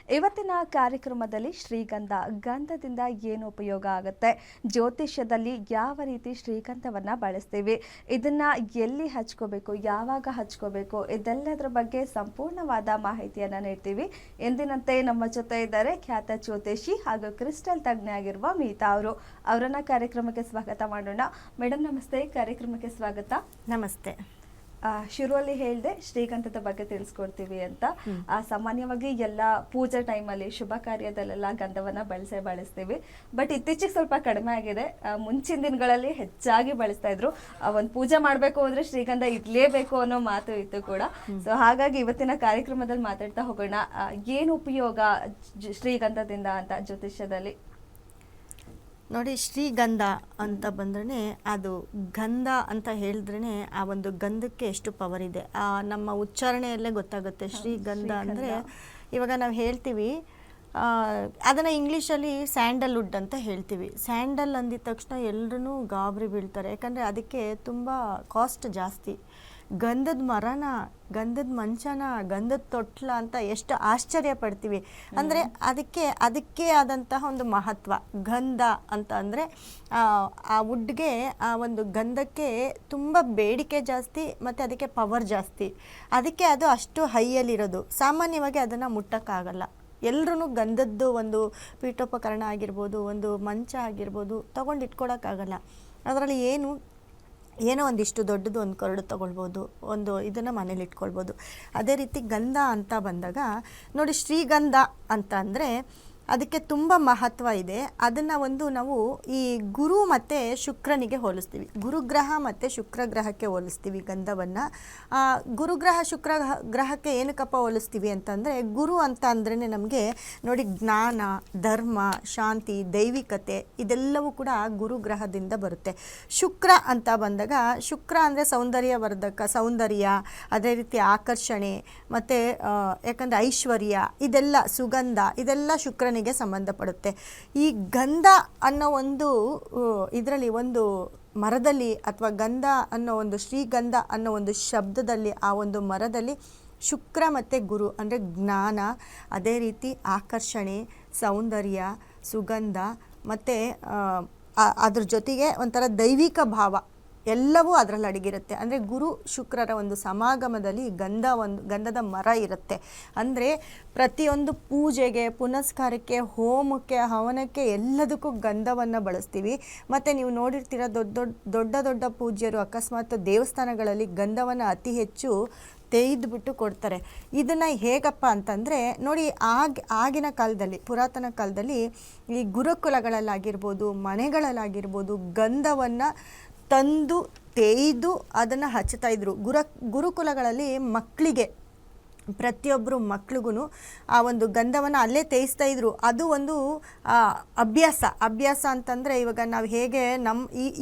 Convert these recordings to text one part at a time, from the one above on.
ಇವತ್ತಿನ ಕಾರ್ಯಕ್ರಮದಲ್ಲಿ ಶ್ರೀಗಂಧ ಗಂಧದಿಂದ ಏನು ಉಪಯೋಗ ಆಗುತ್ತೆ, ಜ್ಯೋತಿಷ್ಯದಲ್ಲಿ ಯಾವ ರೀತಿ ಶ್ರೀಗಂಧವನ್ನ ಬಳಸ್ತೀವಿ, ಇದನ್ನ ಎಲ್ಲಿ ಹಚ್ಕೋಬೇಕು, ಯಾವಾಗ ಹಚ್ಕೋಬೇಕು, ಇದೆಲ್ಲದರ ಬಗ್ಗೆ ಸಂಪೂರ್ಣವಾದ ಮಾಹಿತಿಯನ್ನ ನೀಡ್ತೀವಿ. ಎಂದಿನಂತೆ ನಮ್ಮ ಜೊತೆ ಇದ್ದಾರೆ ಖ್ಯಾತ ಜ್ಯೋತಿಷಿ ಹಾಗೂ ಕ್ರಿಸ್ಟಲ್ ತಜ್ಞೆ ಆಗಿರುವ ಮೀತಾ ಅವರು. ಅವರನ್ನ ಕಾರ್ಯಕ್ರಮಕ್ಕೆ ಸ್ವಾಗತ ಮಾಡೋಣ. ಮೇಡಮ್ ನಮಸ್ತೆ, ಕಾರ್ಯಕ್ರಮಕ್ಕೆ ಸ್ವಾಗತ. ನಮಸ್ತೆ. ಶುರುವಲ್ಲಿ ಹೇಳಿದೆ ಶ್ರೀಗಂಧದ ಬಗ್ಗೆ ತಿಳಿಸ್ಕೊಡ್ತೀವಿ ಅಂತ. ಸಾಮಾನ್ಯವಾಗಿ ಎಲ್ಲ ಪೂಜೆ ಟೈಮಲ್ಲಿ ಶುಭ ಕಾರ್ಯದಲ್ಲೆಲ್ಲ ಗಂಧವನ್ನ ಬಳಸ್ತೀವಿ. ಬಟ್ ಇತ್ತೀಚೆಗೆ ಸ್ವಲ್ಪ ಕಡಿಮೆ ಆಗಿದೆ. ಮುಂಚಿನ ದಿನಗಳಲ್ಲಿ ಹೆಚ್ಚಾಗಿ ಬಳಸ್ತಾ ಇದ್ರು. ಒಂದು ಪೂಜೆ ಮಾಡಬೇಕು ಅಂದ್ರೆ ಶ್ರೀಗಂಧ ಇರ್ಲೇಬೇಕು ಅನ್ನೋ ಮಾತು ಇತ್ತು ಕೂಡ. ಸೊ ಹಾಗಾಗಿ ಇವತ್ತಿನ ಕಾರ್ಯಕ್ರಮದಲ್ಲಿ ಮಾತಾಡ್ತಾ ಹೋಗೋಣ. ಏನು ಉಪಯೋಗ ಶ್ರೀಗಂಧದಿಂದ ಅಂತ ಜ್ಯೋತಿಷ್ಯದಲ್ಲಿ? ನೋಡಿ, ಶ್ರೀಗಂಧ ಅಂತ ಬಂದ್ರೆ ಅದು ಗಂಧ ಅಂತ ಹೇಳಿದ್ರೇ ಆ ಒಂದು ಗಂಧಕ್ಕೆ ಎಷ್ಟು ಪವರ್ ಇದೆ ನಮ್ಮ ಉಚ್ಚಾರಣೆಯಲ್ಲೇ ಗೊತ್ತಾಗುತ್ತೆ. ಶ್ರೀಗಂಧ ಅಂದರೆ ಇವಾಗ ನಾವು ಹೇಳ್ತೀವಿ, ಅದನ್ನು ಇಂಗ್ಲೀಷಲ್ಲಿ ಸ್ಯಾಂಡಲ್ವುಡ್ ಅಂತ ಹೇಳ್ತೀವಿ. ಸ್ಯಾಂಡಲ್ ಅಂದಿದ ತಕ್ಷಣ ಎಲ್ಲರೂ ಗಾಬರಿ ಬೀಳ್ತಾರೆ, ಯಾಕಂದರೆ ಅದಕ್ಕೆ ತುಂಬ ಕಾಸ್ಟ್ ಜಾಸ್ತಿ. ಗಂಧದ ಮರನ, ಗಂಧದ ಮಂಚನ, ಗಂಧದ ತೊಟ್ಲ ಅಂತ ಎಷ್ಟು ಆಶ್ಚರ್ಯ ಪಡ್ತೀವಿ. ಅಂದರೆ ಅದಕ್ಕೆ ಆದಂತಹ ಒಂದು ಮಹತ್ವ. ಗಂಧ ಅಂತ ಅಂದರೆ ಆ ವುಡ್ಗೆ, ಆ ಒಂದು ಗಂಧಕ್ಕೆ ತುಂಬ ಬೇಡಿಕೆ ಜಾಸ್ತಿ ಮತ್ತು ಅದಕ್ಕೆ ಪವರ್ ಜಾಸ್ತಿ. ಅದಕ್ಕೆ ಅದು ಅಷ್ಟು ಹೈಯಲ್ಲಿರೋದು. ಸಾಮಾನ್ಯವಾಗಿ ಅದನ್ನು ಮುಟ್ಟಕ್ಕಾಗಲ್ಲ. ಎಲ್ಲರೂ ಗಂಧದ್ದು ಒಂದು ಪೀಠೋಪಕರಣ ಆಗಿರ್ಬೋದು, ಒಂದು ಮಂಚ ಆಗಿರ್ಬೋದು ತೊಗೊಂಡು ಇಟ್ಕೊಳಕ್ಕಾಗಲ್ಲ. ಅದರಲ್ಲಿ ಏನೋ ಒಂದಿಷ್ಟು ದೊಡ್ಡದು ಒಂದು ಕರಡು ತೊಗೊಳ್ಬೋದು, ಒಂದು ಇದನ್ನು ಮನೇಲಿ ಇಟ್ಕೊಳ್ಬೋದು. ಅದೇ ರೀತಿ ಗಂಧ ಅಂತ ಬಂದಾಗ ನೋಡಿ, ಶ್ರೀಗಂಧ ಅಂತ ಅಂದರೆ ಅದಕ್ಕೆ ತುಂಬ ಮಹತ್ವ ಇದೆ. ಅದನ್ನು ನಾವು ಈ ಗುರು ಮತ್ತು ಶುಕ್ರನಿಗೆ ಹೋಲಿಸ್ತೀವಿ. ಗುರುಗ್ರಹ ಮತ್ತು ಶುಕ್ರ ಗ್ರಹಕ್ಕೆ ಹೋಲಿಸ್ತೀವಿ ಗಂಧವನ್ನು. ಗುರುಗ್ರಹ ಶುಕ್ರ ಗ್ರಹಕ್ಕೆ ಏನಕ್ಕಪ್ಪ ಹೋಲಿಸ್ತೀವಿ ಅಂತಂದರೆ, ಗುರು ಅಂತ ಅಂದ್ರೇ ನಮಗೆ ನೋಡಿ ಜ್ಞಾನ, ಧರ್ಮ, ಶಾಂತಿ, ದೈವಿಕತೆ ಇದೆಲ್ಲವೂ ಕೂಡ ಗುರುಗ್ರಹದಿಂದ ಬರುತ್ತೆ. ಶುಕ್ರ ಅಂತ ಬಂದಾಗ, ಶುಕ್ರ ಅಂದರೆ ಸೌಂದರ್ಯವರ್ಧಕ, ಸೌಂದರ್ಯ, ಅದೇ ರೀತಿ ಆಕರ್ಷಣೆ ಮತ್ತು ಯಾಕಂದರೆ ಐಶ್ವರ್ಯ, ಇದೆಲ್ಲ ಸುಗಂಧ, ಇದೆಲ್ಲ ಶುಕ್ರ ಸಂಬಂಧಪಡುತ್ತೆ. ಈ ಗಂಧ ಅನ್ನೋ ಒಂದು ಇದರಲ್ಲಿ, ಒಂದು ಮರದಲ್ಲಿ ಅಥವಾ ಗಂಧ ಅನ್ನೋ ಒಂದು ಶ್ರೀಗಂಧ ಅನ್ನೋ ಒಂದು ಶಬ್ದದಲ್ಲಿ, ಆ ಒಂದು ಮರದಲ್ಲಿ ಶುಕ್ರ ಮತ್ತು ಗುರು ಅಂದರೆ ಜ್ಞಾನ, ಅದೇ ರೀತಿ ಆಕರ್ಷಣೆ, ಸೌಂದರ್ಯ, ಸುಗಂಧ ಮತ್ತು ಅದ್ರ ಜೊತೆಗೆ ಒಂಥರ ದೈವಿಕ ಭಾವ ಎಲ್ಲವೂ ಅದರಲ್ಲಿ ಅಡಗಿರುತ್ತೆ. ಅಂದರೆ ಗುರು ಶುಕ್ರರ ಒಂದು ಸಮಾಗಮದಲ್ಲಿ ಗಂಧದ ಮರ ಇರುತ್ತೆ. ಅಂದರೆ ಪ್ರತಿಯೊಂದು ಪೂಜೆಗೆ, ಪುನಸ್ಕಾರಕ್ಕೆ, ಹೋಮಕ್ಕೆ, ಹವನಕ್ಕೆ ಎಲ್ಲದಕ್ಕೂ ಗಂಧವನ್ನು ಬಳಸ್ತೀವಿ. ಮತ್ತು ನೀವು ನೋಡಿರ್ತೀರ, ದೊಡ್ಡ ಪೂಜ್ಯರು ಅಕಸ್ಮಾತ್ ದೇವಸ್ಥಾನಗಳಲ್ಲಿ ಗಂಧವನ್ನು ಅತಿ ಹೆಚ್ಚು ತೆಗೆದುಬಿಟ್ಟು ಕೊಡ್ತಾರೆ. ಇದನ್ನು ಹೇಗಪ್ಪ ಅಂತಂದರೆ ನೋಡಿ, ಆಗಿನ ಕಾಲದಲ್ಲಿ, ಪುರಾತನ ಕಾಲದಲ್ಲಿ ಈ ಗುರುಕುಲಗಳಲ್ಲಾಗಿರ್ಬೋದು, ಮನೆಗಳಲ್ಲಾಗಿರ್ಬೋದು ಗಂಧವನ್ನು ತಂದು ತೇಯ್ದು ಅದನ್ನು ಹಚ್ತಾ ಇದ್ರು. ಗುರುಕುಲಗಳಲ್ಲಿ ಮಕ್ಕಳಿಗೆ, ಪ್ರತಿಯೊಬ್ಬರು ಮಕ್ಳಿಗೂ ಆ ಒಂದು ಗಂಧವನ್ನು ಅಲ್ಲೇ ತೇಯಿಸ್ತಾ ಇದ್ರು. ಅದು ಒಂದು ಅಭ್ಯಾಸ ಅಂತಂದರೆ, ಇವಾಗ ನಾವು ಹೇಗೆ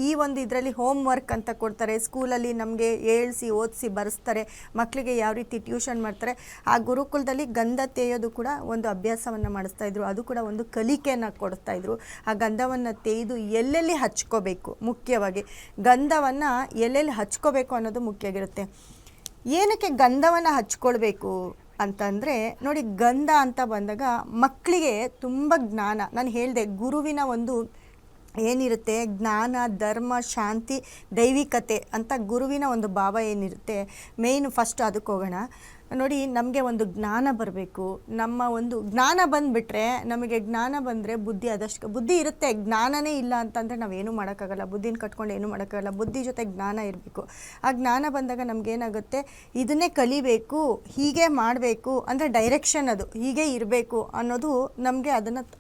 ಈ ಒಂದು ಇದರಲ್ಲಿ ಹೋಮ್ ವರ್ಕ್ ಅಂತ ಕೊಡ್ತಾರೆ ಸ್ಕೂಲಲ್ಲಿ, ನಮಗೆ ಏಳಿಸಿ ಓದಿಸಿ ಬರೆಸ್ತಾರೆ, ಮಕ್ಕಳಿಗೆ ಯಾವ ರೀತಿ ಟ್ಯೂಷನ್ ಮಾಡ್ತಾರೆ. ಆ ಗುರುಕುಲದಲ್ಲಿ ಗಂಧ ತೇಯೋದು ಕೂಡ ಒಂದು ಅಭ್ಯಾಸವನ್ನು ಮಾಡಿಸ್ತಾ ಇದ್ರು. ಅದು ಕೂಡ ಒಂದು ಕಲಿಕೆಯನ್ನು ಕೊಡ್ತಾ ಇದ್ರು. ಆ ಗಂಧವನ್ನು ತೇಯ್ದು ಎಲ್ಲೆಲ್ಲಿ ಹಚ್ಕೋಬೇಕು, ಮುಖ್ಯವಾಗಿ ಗಂಧವನ್ನು ಎಲ್ಲೆಲ್ಲಿ ಹಚ್ಕೋಬೇಕು ಅನ್ನೋದು ಮುಖ್ಯ ಆಗಿರುತ್ತೆ. ಏನಕ್ಕೆ ಗಂಧವನ್ನು ಹಚ್ಕೊಳ್ಬೇಕು ಅಂತಂದರೆ ನೋಡಿ, ಗಂಧ ಅಂತ ಬಂದಾಗ ಮಕ್ಕಳಿಗೆ ತುಂಬ ಜ್ಞಾನ, ನಾನು ಹೇಳಿದೆ ಗುರುವಿನ ಒಂದು ಏನಿರುತ್ತೆ, ಜ್ಞಾನ, ಧರ್ಮ, ಶಾಂತಿ, ದೈವಿಕತೆ ಅಂತ ಗುರುವಿನ ಒಂದು ಭಾವ ಏನಿರುತ್ತೆ, ಮೇಯ್ನು ಫಸ್ಟ್ ಅದಕ್ಕೆ ಹೋಗೋಣ. ನೋಡಿ, ನಮಗೆ ಒಂದು ಜ್ಞಾನ ಬರಬೇಕು. ನಮ್ಮ ಒಂದು ಜ್ಞಾನ ಬಂದುಬಿಟ್ರೆ, ನಮಗೆ ಜ್ಞಾನ ಬಂದರೆ ಬುದ್ಧಿ ಇರುತ್ತೆ. ಜ್ಞಾನನೇ ಇಲ್ಲ ಅಂತಂದರೆ ನಾವೇನು ಮಾಡೋಕ್ಕಾಗಲ್ಲ. ಬುದ್ಧಿನ ಕಟ್ಕೊಂಡು ಏನೂ ಮಾಡೋಕ್ಕಾಗಲ್ಲ. ಬುದ್ಧಿ ಜೊತೆ ಜ್ಞಾನ ಇರಬೇಕು. ಆ ಜ್ಞಾನ ಬಂದಾಗ ನಮಗೇನಾಗುತ್ತೆ, ಇದನ್ನೇ ಕಲಿಬೇಕು, ಹೀಗೆ ಮಾಡಬೇಕು ಅಂದರೆ ಡೈರೆಕ್ಷನ್ ಅದು ಹೀಗೆ ಇರಬೇಕು ಅನ್ನೋದು ನಮಗೆ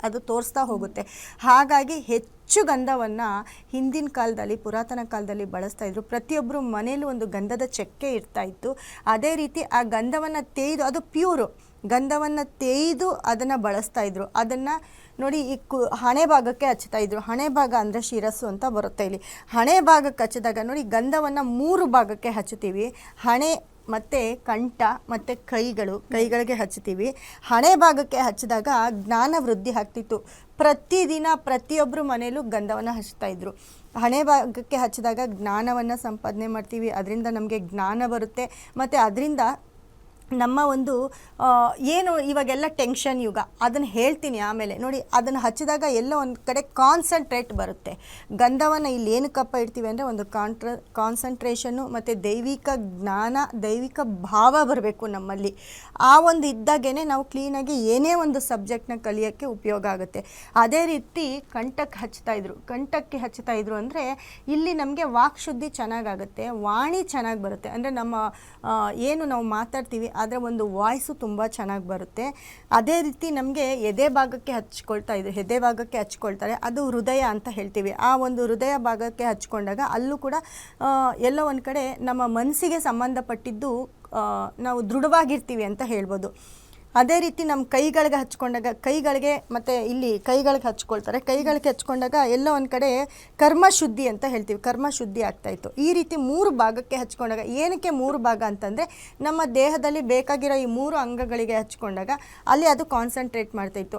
ಅದು ತೋರಿಸ್ತಾ ಹೋಗುತ್ತೆ. ಹಾಗಾಗಿ ಹೆಚ್ಚು ಗಂಧವನ್ನು ಹಿಂದಿನ ಕಾಲದಲ್ಲಿ, ಪುರಾತನ ಕಾಲದಲ್ಲಿ ಬಳಸ್ತಾ ಇದ್ರು. ಪ್ರತಿಯೊಬ್ಬರು ಮನೇಲಿ ಒಂದು ಗಂಧದ ಚಕ್ಕೆ ಇರ್ತಾ ಇತ್ತು. ಅದೇ ರೀತಿ ಆ ಗಂಧವನ್ನು ತೇಯ್ದು, ಅದು ಪ್ಯೂರು ಗಂಧವನ್ನು ತೇಯ್ದು ಅದನ್ನು ಬಳಸ್ತಾ ಇದ್ರು. ಅದನ್ನು ನೋಡಿ, ಈ ಹಣೆ ಭಾಗಕ್ಕೆ ಹಚ್ತಾ ಇದ್ರು. ಹಣೆ ಭಾಗ ಅಂದರೆ ಶಿರಸ್ಸು ಅಂತ ಬರುತ್ತೆ. ಇಲ್ಲಿ ಹಣೆ ಭಾಗಕ್ಕೆ ಹಚ್ಚಿದಾಗ ನೋಡಿ, ಗಂಧವನ್ನು 3 ಭಾಗಕ್ಕೆ ಹಚ್ಚುತ್ತೀವಿ. ಹಣೆ ಮತ್ತು ಕಂಠ ಮತ್ತು ಕೈಗಳಿಗೆ ಹಚ್ತೀವಿ. ಹಣೆ ಭಾಗಕ್ಕೆ ಹಚ್ಚಿದಾಗ ಜ್ಞಾನ ವೃದ್ಧಿ ಆಗ್ತಿತ್ತು. ಪ್ರತಿದಿನ ಪ್ರತಿಯೊಬ್ಬರು ಮನೆಯಲ್ಲೂ ಗಂಧವನ್ನು ಹಚ್ತಾ ಇದ್ರು. ಹಣೆ ಭಾಗಕ್ಕೆ ಹಚ್ಚಿದಾಗ ಜ್ಞಾನವನ್ನು ಸಂಪಾದನೆ ಮಾಡ್ತೀವಿ. ಅದರಿಂದ ನಮಗೆ ಜ್ಞಾನ ಬರುತ್ತೆ ಮತ್ತು ಅದರಿಂದ ನಮ್ಮ ಒಂದು ಏನು ಇವಾಗೆಲ್ಲ ಟೆನ್ಷನ್ ಯುಗ, ಅದನ್ನು ಹೇಳ್ತೀನಿ ಆಮೇಲೆ. ನೋಡಿ, ಅದನ್ನು ಹಚ್ಚಿದಾಗ ಎಲ್ಲೋ ಒಂದು ಕಡೆ ಕಾನ್ಸಂಟ್ರೇಟ್ ಬರುತ್ತೆ. ಗಂಧವನ್ನು ಇಲ್ಲಿ ಏನಕ್ಕಪ್ಪ ಇಡ್ತೀವಿ ಅಂದರೆ ಒಂದು ಕಾನ್ಸಂಟ್ರೇಷನ್ನು ಮತ್ತು ದೈವಿಕ ಜ್ಞಾನ, ದೈವಿಕ ಭಾವ ಬರಬೇಕು ನಮ್ಮಲ್ಲಿ. ಆ ಒಂದು ಇದ್ದಾಗೇ ನಾವು ಕ್ಲೀನಾಗಿ ಏನೇ ಒಂದು ಸಬ್ಜೆಕ್ಟ್ನ ಕಲಿಯೋಕ್ಕೆ ಉಪಯೋಗ ಆಗುತ್ತೆ. ಅದೇ ರೀತಿ ಕಂಠಕ್ಕೆ ಹಚ್ತಾ ಇದ್ರು ಅಂದರೆ ಇಲ್ಲಿ ನಮಗೆ ವಾಕ್ಶುದ್ಧಿ ಚೆನ್ನಾಗಾಗುತ್ತೆ, ವಾಣಿ ಚೆನ್ನಾಗಿ ಬರುತ್ತೆ. ಅಂದರೆ ನಮ್ಮ ಏನು ನಾವು ಮಾತಾಡ್ತೀವಿ ಅದರ ಒಂದು ವಾಯ್ಸು ತುಂಬ ಚೆನ್ನಾಗಿ ಬರುತ್ತೆ. ಅದೇ ರೀತಿ ನಮಗೆ ಎದೆ ಭಾಗಕ್ಕೆ ಹಚ್ಕೊಳ್ತಾರೆ, ಅದು ಹೃದಯ ಅಂತ ಹೇಳ್ತೀವಿ. ಆ ಒಂದು ಹೃದಯ ಭಾಗಕ್ಕೆ ಹಚ್ಕೊಂಡಾಗ ಅಲ್ಲೂ ಕೂಡ ಎಲ್ಲೋ ಒಂದು ಕಡೆ ನಮ್ಮ ಮನಸ್ಸಿಗೆ ಸಂಬಂಧಪಟ್ಟಿದ್ದು ನಾವು ದೃಢವಾಗಿರ್ತೀವಿ ಅಂತ ಹೇಳ್ಬೋದು. ಅದೇ ರೀತಿ ನಮ್ಮ ಕೈಗಳಿಗೆ ಹಚ್ಕೊಂಡಾಗ ಮತ್ತು ಇಲ್ಲಿ ಕೈಗಳಿಗೆ ಹಚ್ಕೊಂಡಾಗ ಎಲ್ಲೋ ಒಂದು ಕಡೆ ಕರ್ಮಶುದ್ಧಿ ಅಂತ ಹೇಳ್ತೀವಿ, ಕರ್ಮಶುದ್ಧಿ ಆಗ್ತಾಯಿತ್ತು. ಈ ರೀತಿ 3 ಭಾಗಕ್ಕೆ ಹಚ್ಕೊಂಡಾಗ, ಏನಕ್ಕೆ 3 ಭಾಗ ಅಂತಂದರೆ ನಮ್ಮ ದೇಹದಲ್ಲಿ ಬೇಕಾಗಿರೋ ಈ 3 ಅಂಗಗಳಿಗೆ ಹಚ್ಕೊಂಡಾಗ ಅಲ್ಲಿ ಅದು ಕಾನ್ಸಂಟ್ರೇಟ್ ಮಾಡ್ತಾಯಿತ್ತು.